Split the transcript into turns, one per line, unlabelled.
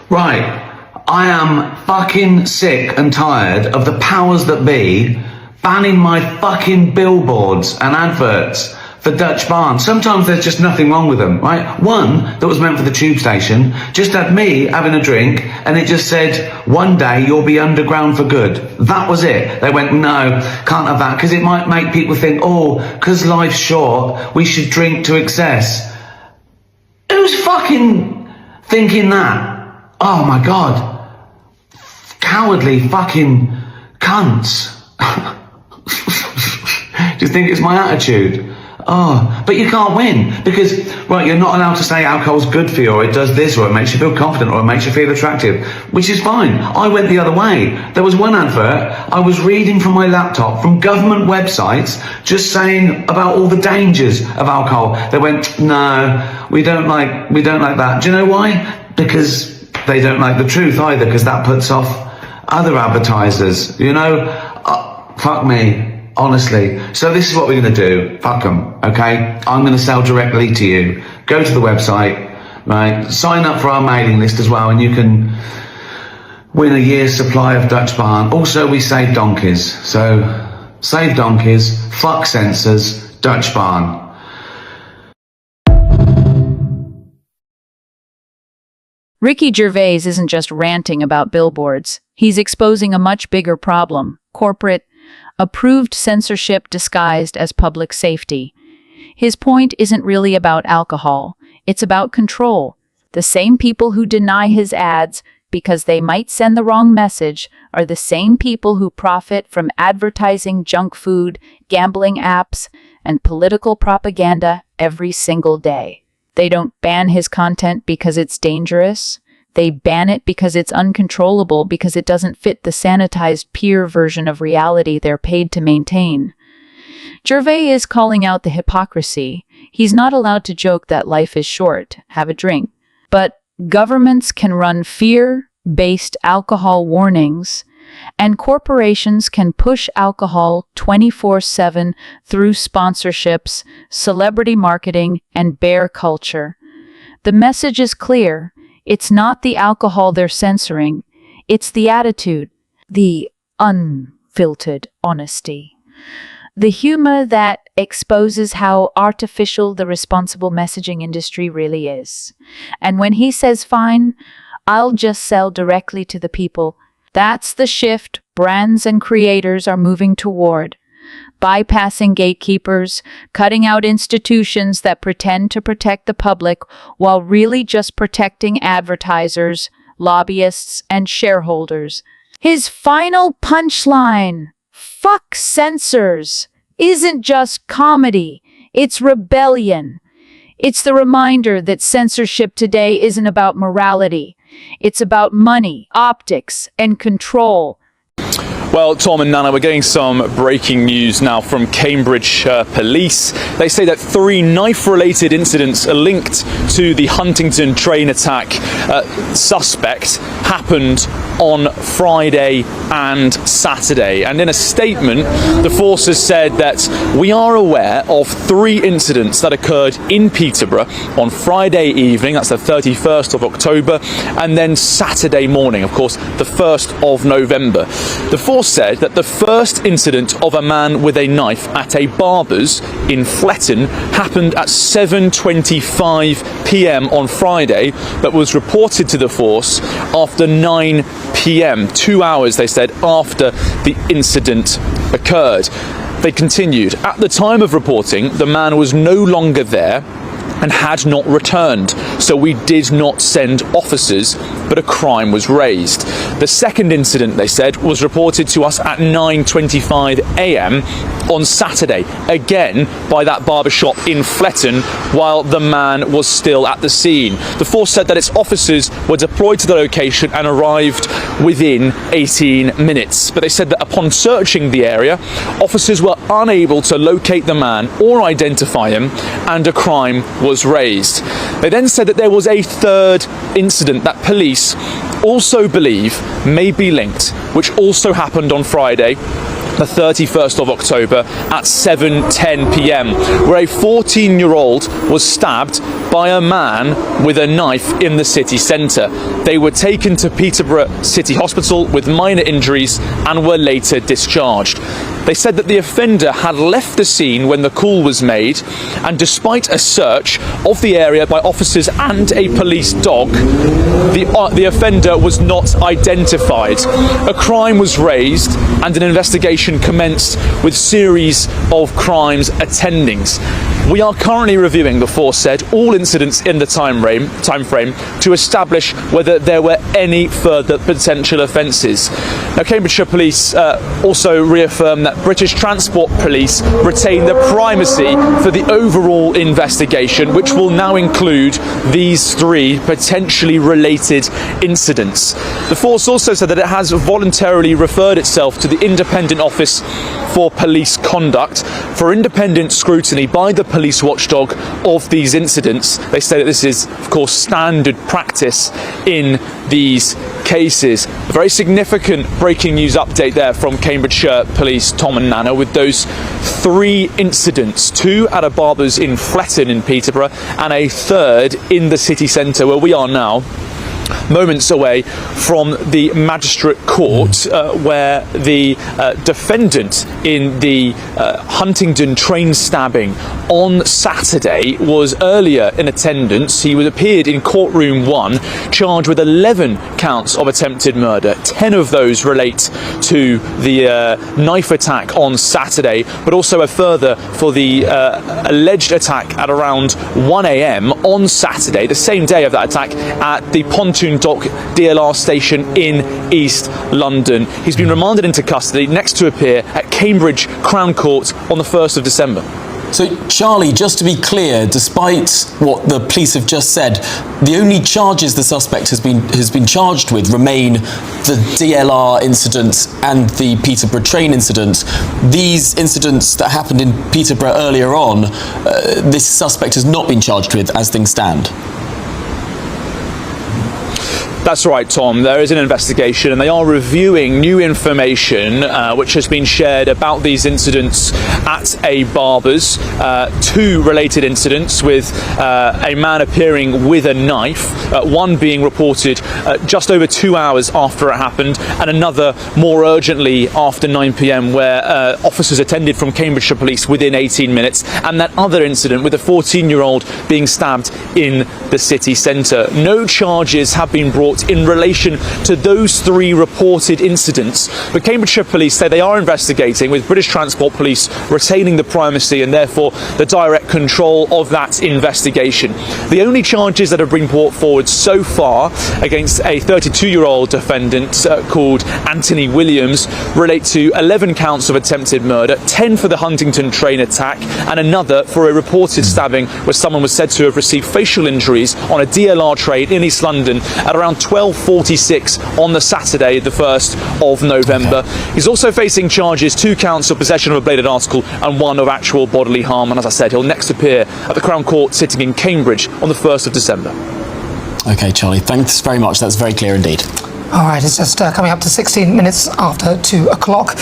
Right. I am fucking sick and tired of the powers that be banning my fucking billboards and adverts for Dutch Barn. Sometimes there's just nothing wrong with them, right? One that was meant for the tube station just had me having a drink and it just said, one day you'll be underground for good. That was it. They went, no, can't have that, because it might make people think, oh, because life's short, we should drink to excess. Who's fucking thinking that? Oh my God. Cowardly fucking cunts. Do you think it's my attitude? Oh, but you can't win because, right, you're not allowed to say alcohol's good for you, or it does this, or it makes you feel confident, or it makes you feel attractive, which is fine. I went the other way. There was one advert I was reading from my laptop from government websites just saying about all the dangers of alcohol. They went, no, we don't like that. Do you know why? Because they don't like the truth either, because that puts off other advertisers, you know? Fuck me. Honestly. So this is what we're going to do. Fuck them, okay? I'm going to sell directly to you. Go to the website, right? Sign up for our mailing list as well, and you can win a year's supply of Dutch Barn. Also, we save donkeys. So, save donkeys, fuck censors, Dutch Barn.
Ricky Gervais isn't just ranting about billboards. He's exposing a much bigger problem: corporate, approved censorship disguised as public safety. His point isn't really about alcohol. It's about control. The same people who deny his ads because they might send the wrong message are the same people who profit from advertising junk food, gambling apps, and political propaganda every single day. They don't ban his content because it's dangerous. They ban it because it's uncontrollable, because it doesn't fit the sanitized peer version of reality they're paid to maintain. Gervais is calling out the hypocrisy. He's not allowed to joke that life is short, have a drink. But governments can run fear-based alcohol warnings, and corporations can push alcohol 24/7 through sponsorships, celebrity marketing, and bear culture. The message is clear. It's not the alcohol they're censoring. It's the attitude, the unfiltered honesty, the humor that exposes how artificial the responsible messaging industry really is. And when he says, fine, I'll just sell directly to the people, that's the shift brands and creators are moving toward. Bypassing gatekeepers, cutting out institutions that pretend to protect the public while really just protecting advertisers, lobbyists, and shareholders. His final punchline, fuck censors, isn't just comedy, it's rebellion. It's the reminder that censorship today isn't about morality. It's about money, optics, and control.
Well, Tom and Nana, we're getting some breaking news now from Cambridge police. They say that 3 knife-related incidents are linked to the Huntington train attack. Suspect happened on Friday and Saturday. And in a statement, the force has said that we are aware of 3 incidents that occurred in Peterborough on Friday evening, that's the 31st of October, and then Saturday morning, of course, the 1st of November. The force said that the first incident of a man with a knife at a barber's in Fletton happened at 7:25 p.m. on Friday, but was reported to the force after 9 p.m, 2 hours, they said, after the incident occurred. They continued, at the time of reporting, the man was no longer there and had not returned, so we did not send officers, but a crime was raised. The second incident, they said, was reported to us at 9:25 a.m. on Saturday, again by that barbershop in Fletton, while the man was still at the scene. The force said that its officers were deployed to the location and arrived within 18 minutes. But they said that upon searching the area, officers were unable to locate the man or identify him, and a crime was raised. They then said that there was a third incident that police also believe may be linked, which also happened on Friday, the 31st of October at 7:10 p.m, where a 14-year-old was stabbed by a man with a knife in the city centre. They were taken to Peterborough City Hospital with minor injuries and were later discharged. They said that the offender had left the scene when the call was made, and despite a search of the area by officers and a police dog, the offender was not identified. A crime was raised and an investigation commenced with series of crimes attendings. We are currently reviewing, the force said, all incidents in the time frame to establish whether there were any further potential offences. Now, Cambridgeshire Police also reaffirmed that British Transport Police retain the primacy for the overall investigation, which will now include these 3 potentially related incidents. The force also said that it has voluntarily referred itself to the Independent Office for Police Conduct for independent scrutiny by the police watchdog of these incidents. They say that this is, of course, standard practice in these cases. A very significant breaking news update there from Cambridgeshire Police, Tom and Nana, with those 3 incidents, 2 at a barber's in Fletton in Peterborough and a 3rd in the city centre where we are now, moments away from the magistrate court, where the defendant in the Huntingdon train stabbing on Saturday was earlier in attendance. He appeared in courtroom 1, charged with 11 counts of attempted murder. 10 of those relate to the knife attack on Saturday, but also a further for the alleged attack at around 1 a.m. on Saturday, the same day of that attack, at the Pontoon Dock DLR station in East London. He's been remanded into custody, next to appear at Cambridge Crown Court on the 1st of December.
So, Charlie, just to be clear, despite what the police have just said, the only charges the suspect has been charged with remain the DLR incident and the Peterborough train incident. These incidents that happened in Peterborough earlier on, this suspect has not been charged with as things stand.
That's right, Tom. There is an investigation and they are reviewing new information which has been shared about these incidents at a barber's. 2 related incidents with a man appearing with a knife, one being reported just over 2 hours after it happened, and another more urgently after 9 p.m. where officers attended from Cambridgeshire Police within 18 minutes, and that other incident with a 14-year-old being stabbed in the city centre. No charges have been brought in relation to those 3 reported incidents, but Cambridgeshire Police say they are investigating, with British Transport Police retaining the primacy and therefore the direct control of that investigation. The only charges that have been brought forward so far against a 32-year-old defendant called Anthony Williams relate to 11 counts of attempted murder, 10 for the Huntingdon train attack, and another for a reported stabbing where someone was said to have received facial injuries on a DLR train in East London at around 12:46 on the Saturday, the 1st of November. He's also facing charges, 2 counts of possession of a bladed article and 1 of actual bodily harm. And as I said, he'll next appear at the Crown Court sitting in Cambridge on the 1st of December.
OK, Charlie, thanks very much. That's very clear indeed.
All right, it's just coming up to 16 minutes after 2 o'clock.